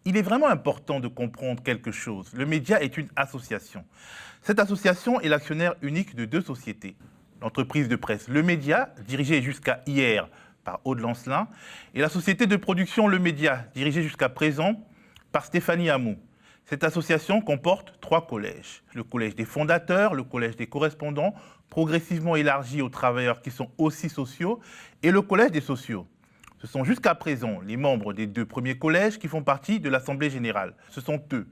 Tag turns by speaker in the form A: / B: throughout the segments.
A: Il est vraiment important de comprendre quelque chose. Le média est une association. Cette association est l'actionnaire unique de deux sociétés. L'entreprise de presse Le Média, dirigée jusqu'à hier par Aude Lancelin, et la société de production Le Média, dirigée jusqu'à présent par Stéphanie Hamou. Cette association comporte 3 collèges. Le collège des fondateurs, le collège des correspondants, progressivement élargi aux travailleurs qui sont aussi sociaux, et le collège des sociaux. Ce sont jusqu'à présent les membres des 2 premiers collèges qui font partie de l'Assemblée générale. Ce sont eux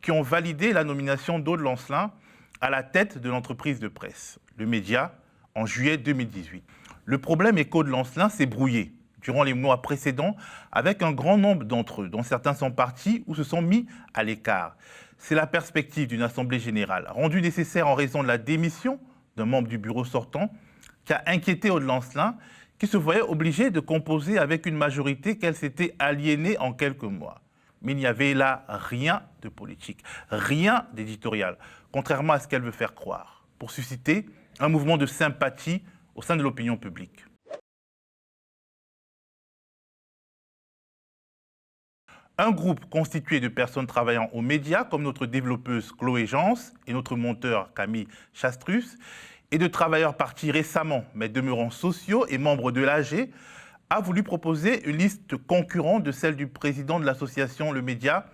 A: qui ont validé la nomination d'Aude Lancelin à la tête de l'entreprise de presse, Le Média, en juillet 2018. Le problème est qu'Aude Lancelin s'est brouillé durant les mois précédents avec un grand nombre d'entre eux, dont certains sont partis ou se sont mis à l'écart. C'est la perspective d'une Assemblée générale, rendue nécessaire en raison de la démission d'un membre du bureau sortant, qui a inquiété Aude Lancelin, qui se voyait obligée de composer avec une majorité qu'elle s'était aliénée en quelques mois. Mais il n'y avait là rien de politique, rien d'éditorial, contrairement à ce qu'elle veut faire croire, pour susciter un mouvement de sympathie au sein de l'opinion publique. Un groupe constitué de personnes travaillant aux médias, comme notre développeuse Chloé Jans et notre monteur Camille Chastrus, et de travailleurs partis récemment, mais demeurant sociaux et membres de l'AG, a voulu proposer une liste concurrente de celle du président de l'association Le Média,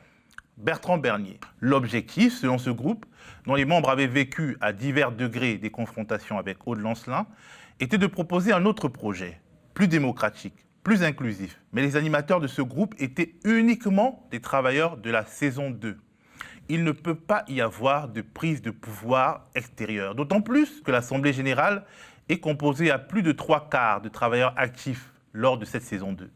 A: Bertrand Bernier. L'objectif, selon ce groupe, dont les membres avaient vécu à divers degrés des confrontations avec Aude Lancelin, était de proposer un autre projet, plus démocratique, plus inclusif. Mais les animateurs de ce groupe étaient uniquement des travailleurs de la saison 2. Il ne peut pas y avoir de prise de pouvoir extérieure, d'autant plus que l'Assemblée générale est composée à plus de 3/4 de travailleurs actifs lors de cette saison 2.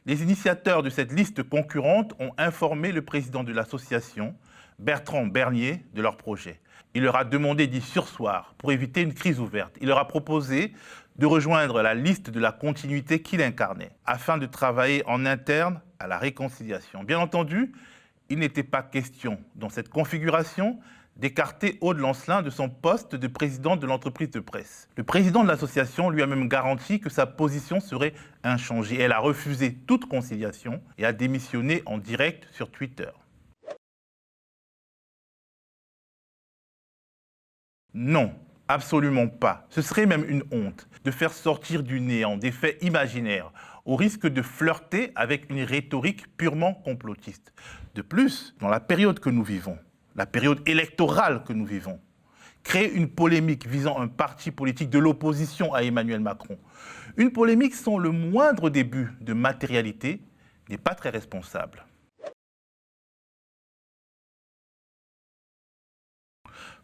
A: Les initiateurs de cette liste concurrente ont informé le président de l'association, Bertrand Bernier, de leur projet. Il leur a demandé d'y surseoir pour éviter une crise ouverte. Il leur a proposé de rejoindre la liste de la continuité qu'il incarnait, afin de travailler en interne à la réconciliation. Bien entendu, il n'était pas question, dans cette configuration, d'écarter Aude Lancelin de son poste de président de l'entreprise de presse. Le président de l'association lui a même garanti que sa position serait inchangée. Elle a refusé toute conciliation et a démissionné en direct sur Twitter. Non, absolument pas. Ce serait même une honte de faire sortir du néant des faits imaginaires au risque de flirter avec une rhétorique purement complotiste. De plus, dans la période que nous vivons, la période électorale que nous vivons, créer une polémique visant un parti politique de l'opposition à Emmanuel Macron, une polémique sans le moindre début de matérialité, n'est pas très responsable.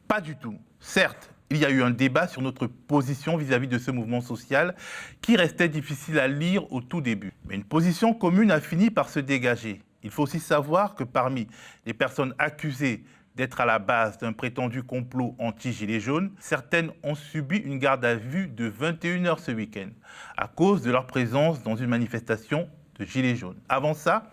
A: Pas du tout. Certes, il y a eu un débat sur notre position vis-à-vis de ce mouvement social qui restait difficile à lire au tout début. Mais une position commune a fini par se dégager. Il faut aussi savoir que parmi les personnes accusées d'être à la base d'un prétendu complot anti-Gilets jaunes, certaines ont subi une garde à vue de 21 heures ce week-end à cause de leur présence dans une manifestation de Gilets jaunes. Avant ça,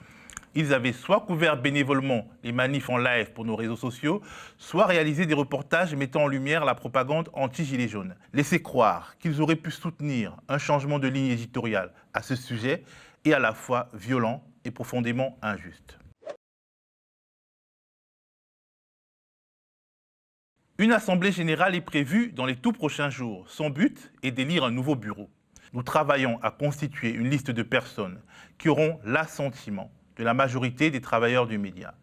A: ils avaient soit couvert bénévolement les manifs en live pour nos réseaux sociaux, soit réalisé des reportages mettant en lumière la propagande anti-Gilets jaunes. Laisser croire qu'ils auraient pu soutenir un changement de ligne éditoriale à ce sujet est à la fois violent et profondément injuste. Une assemblée générale est prévue dans les tout prochains jours. Son but est d'élire un nouveau bureau. Nous travaillons à constituer une liste de personnes qui auront l'assentiment de la majorité des travailleurs du média.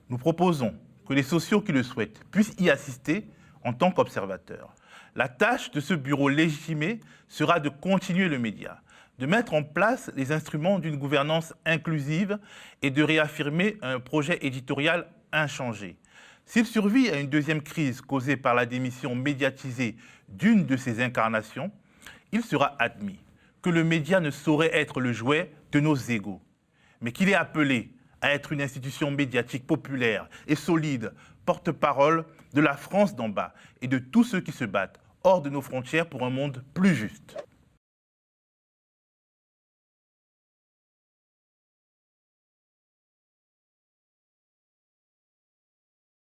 A: Nous proposons que les sociaux qui le souhaitent puissent y assister en tant qu'observateurs. La tâche de ce bureau légitimé sera de continuer le média, de mettre en place les instruments d'une gouvernance inclusive et de réaffirmer un projet éditorial inchangé. S'il survit à une deuxième crise causée par la démission médiatisée d'une de ses incarnations, il sera admis que le média ne saurait être le jouet de nos égos, mais qu'il est appelé à être une institution médiatique populaire et solide, porte-parole de la France d'en bas et de tous ceux qui se battent hors de nos frontières pour un monde plus juste.